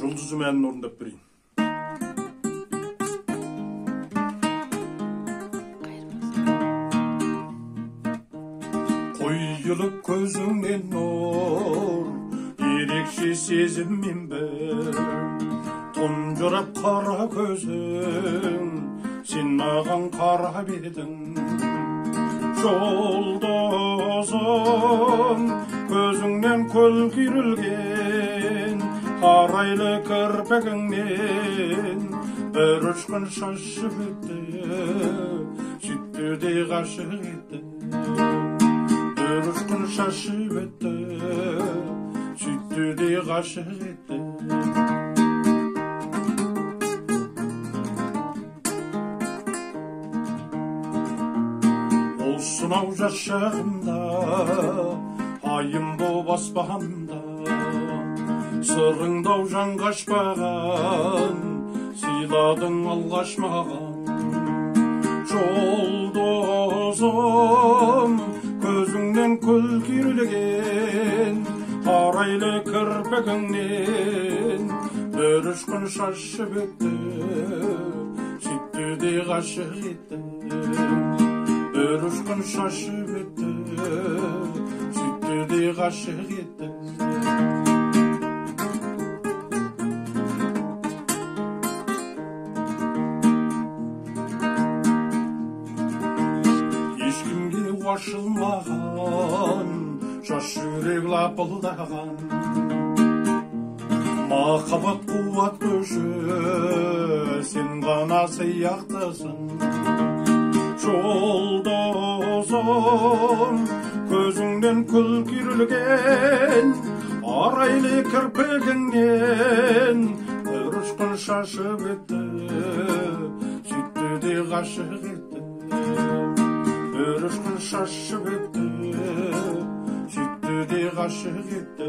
Жұлдызым әнін орындап берейін. Қойылып көзіңнен нұр, ерекше сезіммен бір, тұнжырап қара көзің, сен маған қарап едің. Жұлдызым, көзіңнен көл күйрілген, қарайлы кірпігіңнен бір ұшқын шашып өтті, сөйтті де ғашық етті. Bir ұшқын шашып өтті, сөйтті де ғашық етті. Ол сонау жас шағымда, айым боп аспанда, сырыңдау жанға ашпаған, сыйладың алғаш маған. Жұлдызым, көзіңнен көл күйрілген, қарайлы кірпігіңнен бір ұшқын шашып өтті, сөйтті де ғашық етті. Bir ұшқын шашып өтті, сөйтті де ғашық етті. Ешкімге ашылмаған, жас жүрек лапылдаған, махаббат қуат көші, сен ғана сияқтысың. Жұлдызым, көзіңнен көл күйрілген, арайлы кірпігіңнен бір ұшқын шашып өтті, сөйтті де ғашық етті. Bir ұшқын шашып өтті, сөйтті де ғашық етті.